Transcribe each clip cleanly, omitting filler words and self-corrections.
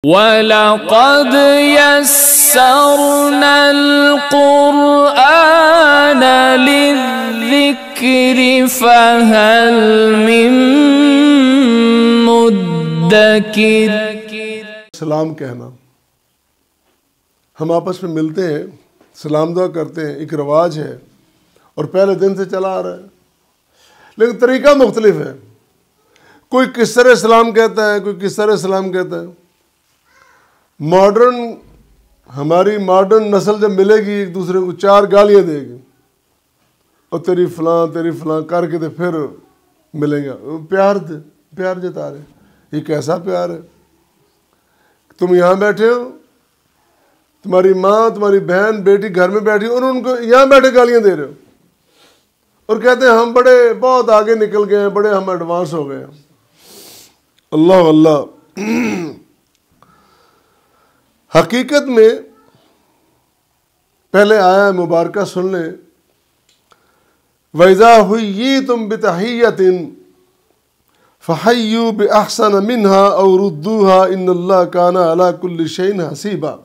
وَلَقَدْ يَسَّرْنَا الْقُرْآنَ لِلذِّكْرِ فَهَلْ مِن مُدَّكِرٍ۔ سلام کہنا، ہم آپس میں ملتے ہیں، سلام دعا کرتے ہیں، ایک رواج ہے اور پہلے دن سے چلا آ رہا ہے، لیکن طریقہ مختلف ہے۔ کوئی کس طرح سلام کہتا ہے، کوئی کس طرح سلام کہتا ہے۔ ہماری ماڈرن نسل جب ملے گی ایک دوسرے کو 4 گالیاں دے گی اور تیری فلاں کر کے تو پھر ملیں گے۔ پیار جتا رہے، یہ کیسا پیار ہے؟ تم یہاں بیٹھے ہو، تمہاری ماں، تمہاری بہن، بیٹی گھر میں بیٹھی اور ان کو یہاں بیٹھے گالیاں دے رہے ہو اور کہتے ہیں ہم بہت آگے نکل گئے ہیں، بڑے ہم ایڈوانس ہو گئے ہیں۔ اللہ اللہ، حقیقت میں پہلے آیا مبارکہ سن لیں۔ وَإِذَا حُيِّيتُم بِتَحِيَّةٍ فَحَيُّوا بِأَحْسَنَ مِنْهَا أَوْ رُدُّوهَا إِنَّ اللَّهَ كَانَ عَلَى كُلِّ شَيْءٍ حَسِيبًا۔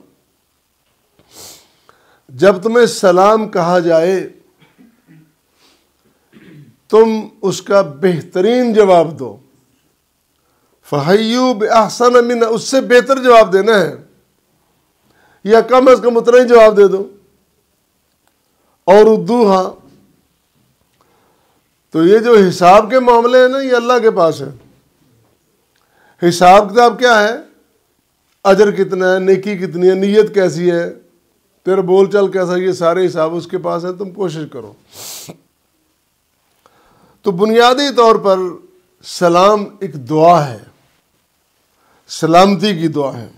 جب تمہیں سلام کہا جائے تم اس کا بہترین جواب دو۔ فَحَيُّوا بِأَحْسَنَ مِنْهَا، اس سے بہتر جواب دینا ہے، یا کم از کم اتنا ہی جواب دے دو۔ اور ردوہا، تو یہ جو حساب کے معاملے ہیں نا، یہ اللہ کے پاس ہے۔ حساب کتاب کیا ہے؟ اجر کتنا ہے، نیکی کتنی ہے، نیت کیسی ہے، تیرا بول چال کیسا، یہ سارے حساب اس کے پاس ہیں، تم کوشش کرو۔ تو بنیادی طور پر سلام ایک دعا ہے، سلامتی کی دعا ہے۔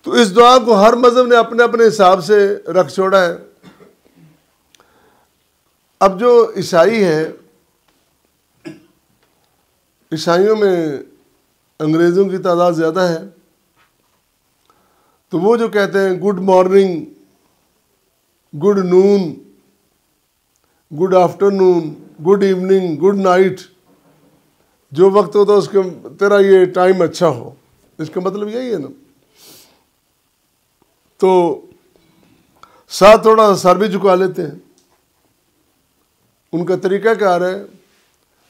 تو اس دعا کو ہر مذہب نے اپنے اپنے حساب سے رکھ چھوڑا ہے۔ اب جو عیسائی ہیں، عیسائیوں میں انگریزوں کی تعداد زیادہ ہے، تو وہ جو کہتے ہیں good morning, good noon, good afternoon, good evening, good night, جو وقت ہوتا ہے اس کے تیرا یہ ٹائم اچھا ہو، اس کا مطلب یہی ہے نا۔ تو ساتھ تھوڑا سر بھی جھکا لیتے ہیں۔ ان کا طریقہ کیا رہا ہے؟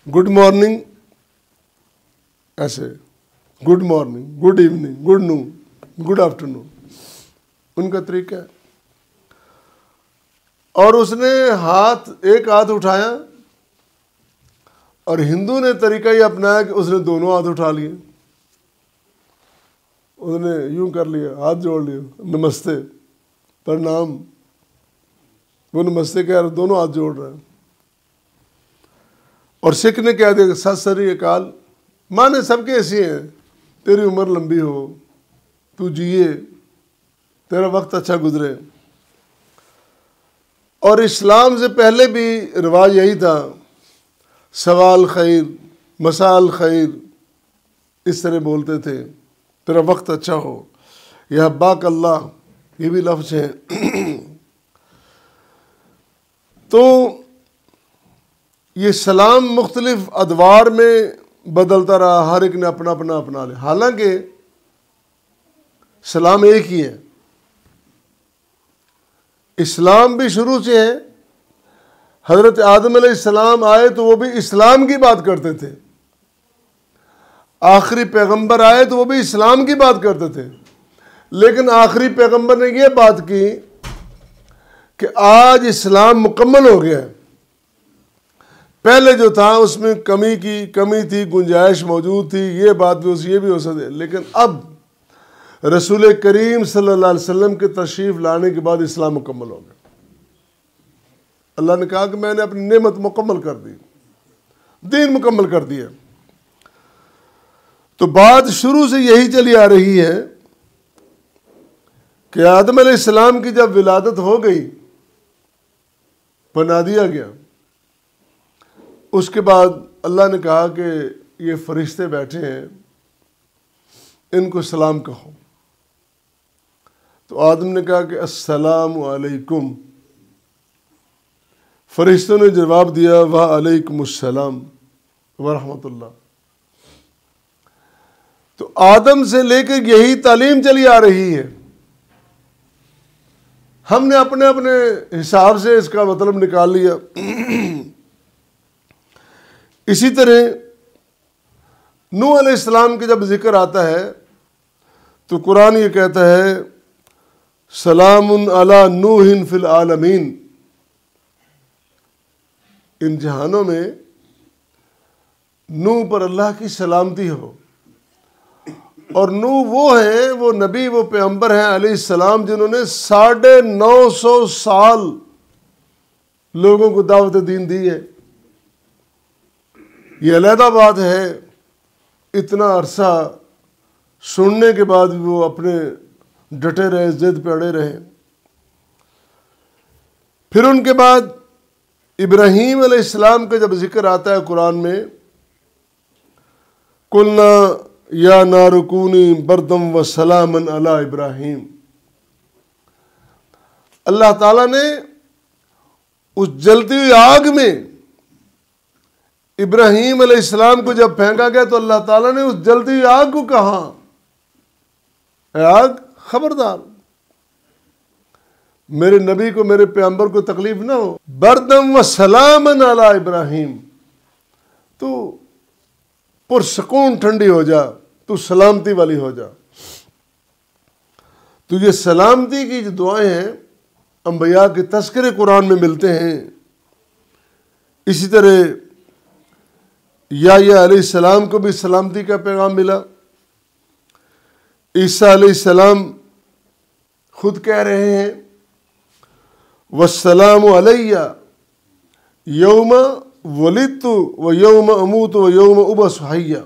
گڈ مارننگ ایسے، good morning, good evening, good noon, good afternoon, ان کا طریقہ ہے۔ اور اس نے ایک ہاتھ اٹھایا، اور ہندو نے طریقہ یہ اپنایا کہ اس نے دونوں ہاتھ اٹھا لیے، اس نے یوں کر لیا، ہاتھ جوڑ لیا، نمستے، پرنام، وہ نمستے کہہ رہا، دونوں ہاتھ جوڑ رہا ہے۔ اور سکھ نے کہہ دیا ست سری اکال، مانے سب کے ایسے ہیں، تیری عمر لمبی ہو، تو جیے، تیرا وقت اچھا گزرے۔ اور اسلام سے پہلے بھی رواج یہی تھا، سوال خیر، مسال خیر، اس طرح بولتے تھے، تیرا وقت اچھا ہو، یا باک اللہ، یہ بھی لفظ ہے۔ تو یہ سلام مختلف ادوار میں بدلتا رہا، ہر ایک نے اپنا اپنا لیا، حالانکہ سلام ایک ہی ہے۔ اسلام بھی شروع سے ہے، حضرت آدم علیہ السلام آئے تو وہ بھی اسلام کی بات کرتے تھے، آخری پیغمبر آئے تو وہ بھی اسلام کی بات کرتے تھے، لیکن آخری پیغمبر نے یہ بات کی کہ آج اسلام مکمل ہو گیا ہے۔ پہلے جو تھا اس میں کمی تھی، گنجائش موجود تھی، یہ بات بھی یہ بھی ہو سکتی، لیکن اب رسول کریم صلی اللہ علیہ وسلم کے تشریف لانے کے بعد اسلام مکمل ہو گیا۔ اللہ نے کہا کہ میں نے اپنی نعمت مکمل کر دی، دین مکمل کر دیا۔ تو بات شروع سے یہی چلی آ رہی ہے کہ آدم علیہ السلام کی جب ولادت ہو گئی، بنا دیا گیا، اس کے بعد اللہ نے کہا کہ یہ فرشتے بیٹھے ہیں، ان کو سلام کہو۔ تو آدم نے کہا کہ السلام علیکم، فرشتوں نے جواب دیا وعلیکم السلام ورحمۃ اللہ۔ تو آدم سے لے کے یہی تعلیم چلی آ رہی ہے. ہم نے اپنے اپنے حساب سے اس کا مطلب نکال لیا. اسی طرح نوح علیہ السلام کے جب ذکر آتا ہے تو قرآن یہ کہتا ہے سلام علی نوح فی العالمین. ان جہانوں میں نوح پر اللہ کی سلامتی ہو. اور نوح وہ ہیں، وہ نبی، وہ پیغمبر ہیں علیہ السلام جنہوں نے 950 سال لوگوں کو دعوت دین دی ہے. یہ علیحدہ بات ہے اتنا عرصہ سننے کے بعد بھی وہ اپنے ڈٹے رہے، ضد پہ اڑے رہے. پھر ان کے بعد ابراہیم علیہ السلام کا جب ذکر آتا ہے قرآن میں قلنا یا نار کونی بردم و سلاما علی ابراہیم. اللہ تعالیٰ نے اس جلتی ہوئی آگ میں ابراہیم علیہ السلام کو جب پھینکا گیا تو اللہ تعالیٰ نے اس جلتی ہوئی آگ کو کہا اے آگ خبردار، میرے نبی کو، میرے پیغمبر کو تکلیف نہ ہو. بردم و سلاما علی ابراہیم، تو پرسکون ٹھنڈی ہو جا، تو سلامتی والی ہو جا. تو یہ سلامتی کی جو دعائیں ہیں انبیاء کے تذکرے قرآن میں ملتے ہیں. اسی طرح یحییٰ علیہ السلام کو بھی سلامتی کا پیغام ملا. عیسیٰ علیہ السلام خود کہہ رہے ہیں والسلام علیہ یوم ولدت و یوم اموت و یوم ابعث حیا.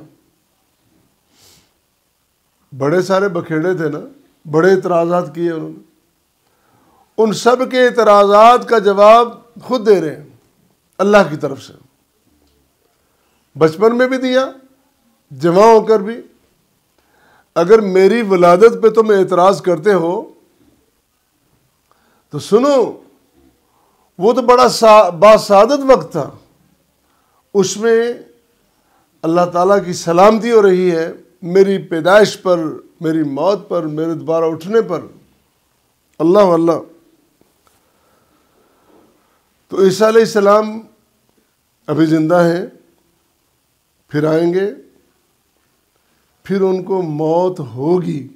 بڑے سارے بکھیڑے تھے نا، بڑے اعتراضات کیے انہوں نے. ان سب کے اعتراضات کا جواب خود دے رہے ہیں اللہ کی طرف سے. بچپن میں بھی دیا، جوان ہو کر بھی. اگر میری ولادت پہ تم اعتراض کرتے ہو تو سنو، وہ تو بڑا باسعادت وقت تھا. اس میں اللہ تعالیٰ کی سلامتی ہو رہی ہے میری پیدائش پر، میری موت پر، میرے دوبارہ اٹھنے پر. اللہ اللہ. تو عیسیٰ علیہ السلام ابھی زندہ ہیں، پھر آئیں گے، پھر ان کو موت ہوگی،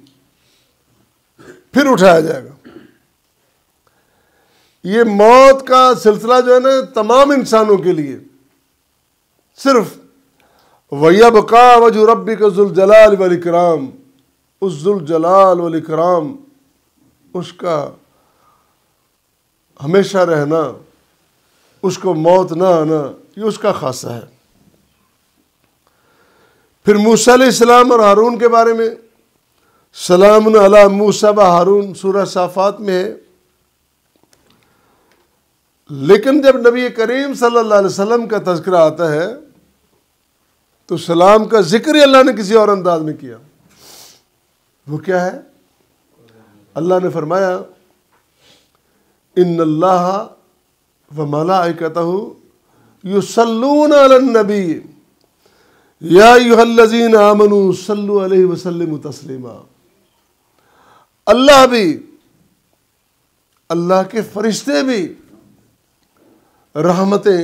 پھر اٹھایا جائے گا. یہ موت کا سلسلہ جو ہے نا تمام انسانوں کے لیے صرف وَيَبْقَى وَجْهُ رَبِّكَ ذُو الْجَلَالِ وَالْإِكْرَامِ. اس ذو الجلال والاکرام، اس کا ہمیشہ رہنا، اس کو موت نہ آنا، یہ اس کا خاصہ ہے. پھر موسیٰ علیہ السلام اور ہارون کے بارے میں سلام علی موسیٰ و ہارون سورہ صافات میں ہے. لیکن جب نبی کریم صلی اللہ علیہ وسلم کا تذکرہ آتا ہے تو سلام کا ذکر ہی اللہ نے کسی اور انداز میں کیا. وہ کیا ہے؟ اللہ نے فرمایا ان اللہ و ملائکتہ یصلون علی النبی یا ایھا الذین آمنوا صلوا علیہ وسلموا تسلیما. اللہ بھی، اللہ کے فرشتے بھی رحمتیں،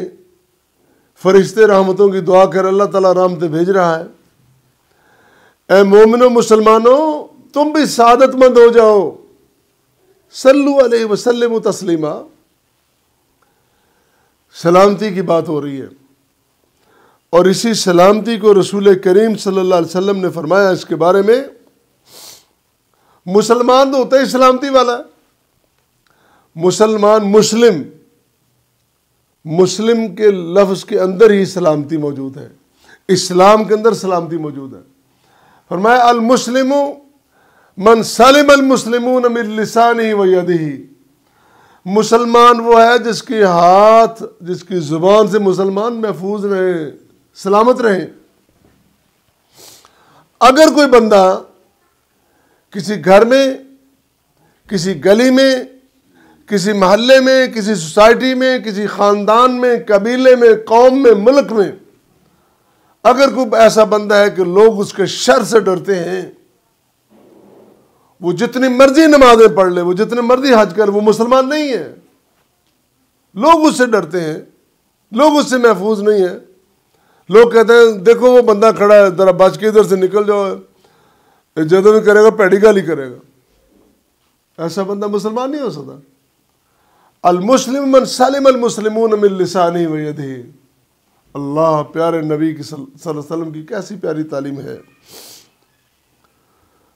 فرشتے رحمتوں کی دعا کر اللہ تعالیٰ رحمتیں بھیج رہا ہے. اے مومنو مسلمانوں، تم بھی سعادت مند ہو جاؤ. صلو علیہ وسلم تسلیما. سلامتی کی بات ہو رہی ہے، اور اسی سلامتی کو رسول کریم صلی اللہ علیہ وسلم نے فرمایا اس کے بارے میں مسلمان تو ہوتا ہی سلامتی والا. مسلمان، مسلم کے لفظ کے اندر ہی سلامتی موجود ہے، اسلام کے اندر سلامتی موجود ہے. فرمایا المسلم من سلم المسلمون من لسانہ و یدہ. مسلمان وہ ہے جس کے ہاتھ، جس کی زبان سے مسلمان محفوظ رہیں، سلامت رہیں. اگر کوئی بندہ کسی گھر میں، کسی گلی میں، کسی محلے میں، کسی سوسائٹی میں، کسی خاندان میں، قبیلے میں، قوم میں، ملک میں اگر کوئی ایسا بندہ ہے کہ لوگ اس کے شر سے ڈرتے ہیں، وہ جتنی مرضی نمازیں پڑھ لے، وہ جتنے مرضی حج کر، وہ مسلمان نہیں ہے. لوگ اس سے ڈرتے ہیں، لوگ اس سے محفوظ نہیں ہیں. لوگ کہتے ہیں دیکھو وہ بندہ کھڑا ہے، ذرا بچ کے ادھر سے نکل جاؤ، جدو بھی کرے گا پیڑی گالی کرے گا. ایسا بندہ مسلمان نہیں ہو سکتا. المسلم من سلم المسلمون من لسانہ و یدہ. اللہ پیارے نبی کی صلی اللہ علیہ وسلم کی کیسی پیاری تعلیم ہے.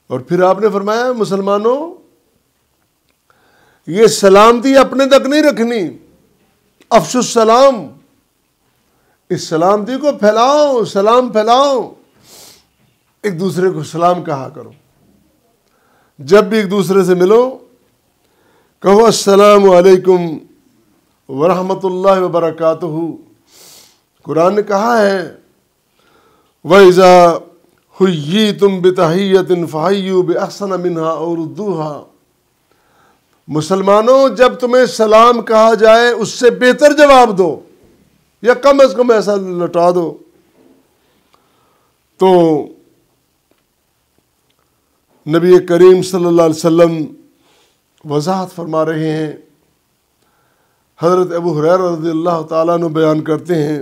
اور پھر آپ نے فرمایا مسلمانوں یہ سلامتی اپنے تک نہیں رکھنی، افشوا السلام، اس سلامتی کو پھیلاؤ، سلام پھیلاؤ، ایک دوسرے کو سلام کہا کرو. جب بھی ایک دوسرے سے ملو کہو السلام علیکم ورحمۃ اللہ وبرکاتہ. قرآن نے کہا ہے وَإِذَا حُيِّيتُم بِتَحِيَّةٍ فَحَيُّوا بِأَحْسَنَ مِنْهَا أَوْ رُدُّوهَا. مسلمانوں جب تمہیں سلام کہا جائے اس سے بہتر جواب دو یا کم از کم ایسا لوٹا دو. تو نبی کریم صلی اللہ علیہ وسلم وضاحت فرما رہے ہیں. حضرت ابو ہریرہ رضی اللہ تعالیٰ عنہ بیان کرتے ہیں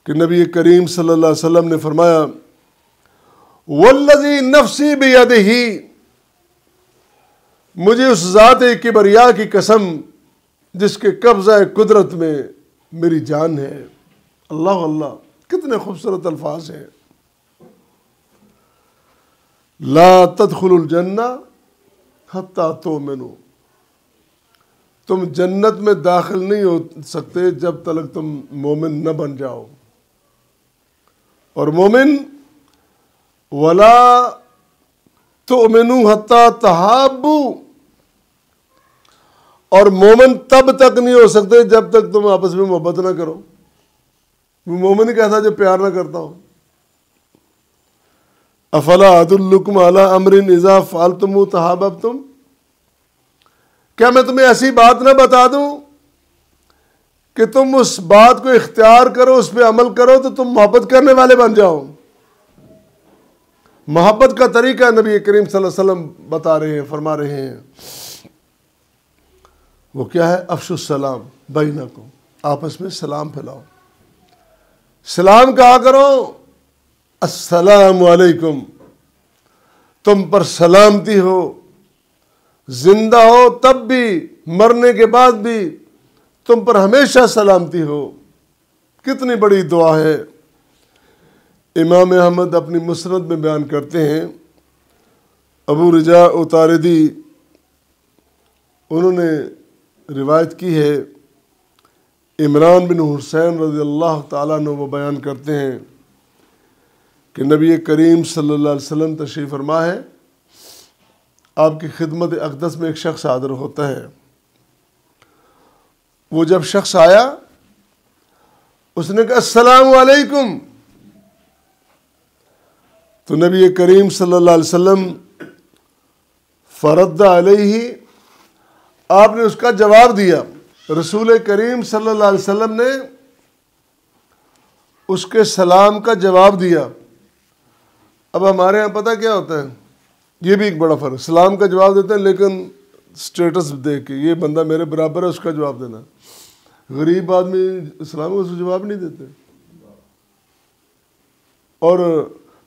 کہ نبی کریم صلی اللہ علیہ وسلم نے فرمایا والذی نفسی بیدہ، مجھے اس ذات کبریا کی قسم جس کے قبضہ قدرت میں میری جان ہے. اللہ اللہ، کتنے خوبصورت الفاظ ہیں. لا تدخلوا الجنہ حتی تؤمنوا، تم جنت میں داخل نہیں ہو سکتے جب تک تم مومن نہ بن جاؤ. اور مومن ولا تؤمنوا حتی تحابوا، اور مومن تب تک نہیں ہو سکتے جب تک تم آپس میں محبت نہ کرو. وہ مومن ہی کیسا جو پیار نہ کرتا ہو. افلا ادلکم علی امر اذا فعلتموہ تحاببتم، کیا میں تمہیں ایسی بات نہ بتا دوں کہ تم اس بات کو اختیار کرو، اس پہ عمل کرو تو تم محبت کرنے والے بن جاؤ. محبت کا طریقہ نبی کریم صلی اللہ علیہ وسلم بتا رہے ہیں، فرما رہے ہیں. وہ کیا ہے؟ افشوا السلام بینکم، آپس میں سلام پھیلاؤ. سلام کہا کرو السلام علیکم، تم پر سلامتی ہو، زندہ ہو تب بھی، مرنے کے بعد بھی تم پر ہمیشہ سلامتی ہو. کتنی بڑی دعا ہے. امام احمد اپنی مسند میں بیان کرتے ہیں، ابو رجاء اتاردی انہوں نے روایت کی ہے، عمران بن حسین رضی اللہ تعالیٰ عنہ وہ بیان کرتے ہیں کہ نبی کریم صلی اللہ علیہ وسلم تشریف فرما ہے، آپ کی خدمت اقدس میں ایک شخص حاضر ہوتا ہے. وہ جب شخص آیا اس نے کہا السلام علیکم، تو نبی کریم صلی اللہ علیہ وسلم فرد علیہ، آپ نے اس کا جواب دیا. رسول کریم صلی اللہ علیہ وسلم نے اس کے سلام کا جواب دیا. اب ہمارے ہاں پتہ کیا ہوتا ہے، یہ بھی ایک بڑا فرق، سلام کا جواب دیتے ہیں لیکن سٹیٹس دیکھ کے، یہ بندہ میرے برابر ہے اس کا جواب دینا. غریب آدمی اسلام کو جواب نہیں دیتے. اور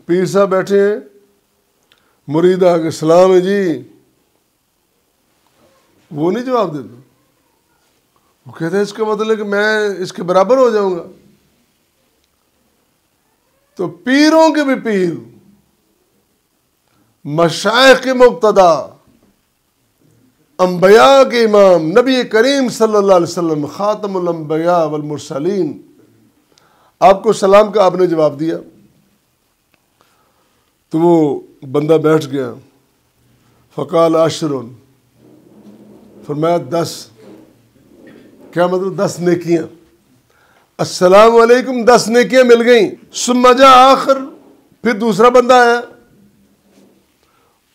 پیر صاحب بیٹھے ہیں، مرید آ کے سلام ہے جی، وہ نہیں جواب دیتے. وہ کہتے ہیں اس کا مطلب کہ میں اس کے برابر ہو جاؤں گا. تو پیروں کے بھی پیر، مشائخ کے مقتدا، انبیاء کے امام نبی کریم صلی اللہ علیہ وسلم خاتم الانبیاء والمرسلین، آپ کو سلام کا آپ نے جواب دیا. تو وہ بندہ بیٹھ گیا. فقال عشرن، فرمایا 10. کیا مطلب؟ 10 نیکیاں. السلام علیکم 10 نیکیاں مل گئیں. ثم جاء آخر، پھر دوسرا بندہ آیا،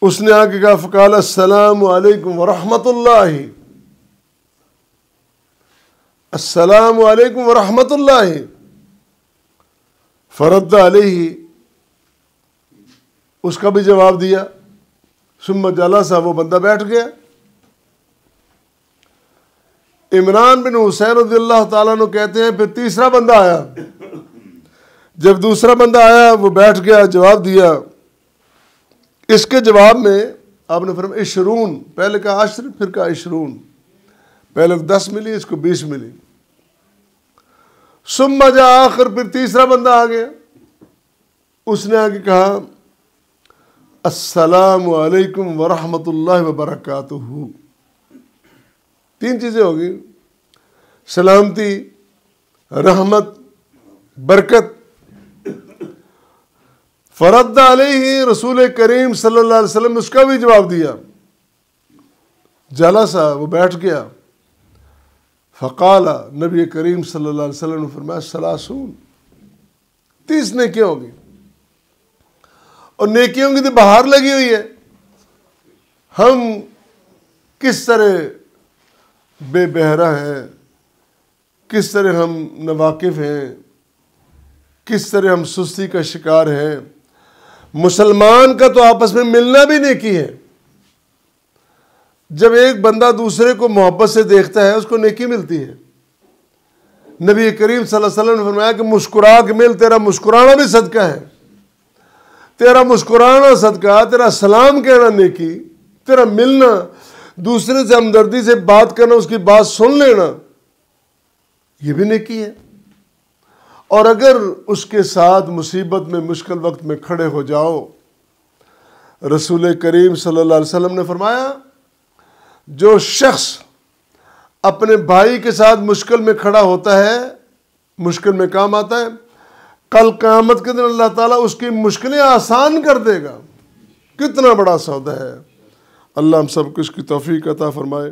اس نے آ کے کہا فقال السلام علیکم ورحمۃ اللہ، السلام علیکم ورحمۃ اللہ. فرد علیہ، اس کا بھی جواب دیا. ثم جلس، وہ بندہ بیٹھ گیا. عمران بن حسین رضی اللہ تعالیٰ عنہ کہتے ہیں پھر تیسرا بندہ آیا. جب دوسرا بندہ آیا وہ بیٹھ گیا، جواب دیا. اس کے جواب میں آپ نے فرمایا 20، پہلے کہا 10 پھر کہا 20. پہلے 10 ملی، اس کو 20 ملی. ثم جاء آخر، پھر تیسرا بندہ آ گیا. اس نے آگے کہا السلام علیکم ورحمۃ اللہ وبرکاتہ. 3 چیزیں ہوگی: سلامتی، رحمت، برکت. فرد علیہ، رسول کریم صلی اللہ علیہ وسلم اس کا بھی جواب دیا. جلسا، وہ بیٹھ گیا. فقال، نبی کریم صلی اللہ علیہ وسلم نے فرمایا 30، 30 نیکیاں ہوگی. اور نیکیوں کی تو بہار لگی ہوئی ہے. ہم کس طرح بے بہرہ ہیں، کس طرح ہم ناواقف ہیں، کس طرح ہم سستی کا شکار ہیں. مسلمان کا تو آپس میں ملنا بھی نیکی ہے. جب ایک بندہ دوسرے کو محبت سے دیکھتا ہے اس کو نیکی ملتی ہے. نبی کریم صلی اللہ علیہ وسلم نے فرمایا کہ مسکرا کے مل، تیرا مسکرانا بھی صدقہ ہے. تیرا مسکرانا صدقہ، تیرا سلام کہنا نیکی، تیرا ملنا، دوسرے سے ہمدردی سے بات کرنا، اس کی بات سن لینا، یہ بھی نیکی ہے. اور اگر اس کے ساتھ مصیبت میں، مشکل وقت میں کھڑے ہو جاؤ، رسول کریم صلی اللہ علیہ وسلم نے فرمایا جو شخص اپنے بھائی کے ساتھ مشکل میں کھڑا ہوتا ہے، مشکل میں کام آتا ہے، کل قیامت کے دن اللہ تعالیٰ اس کی مشکلیں آسان کر دے گا. کتنا بڑا سودا ہے. اللہ ہم سب کو اس کی توفیق عطا فرمائے.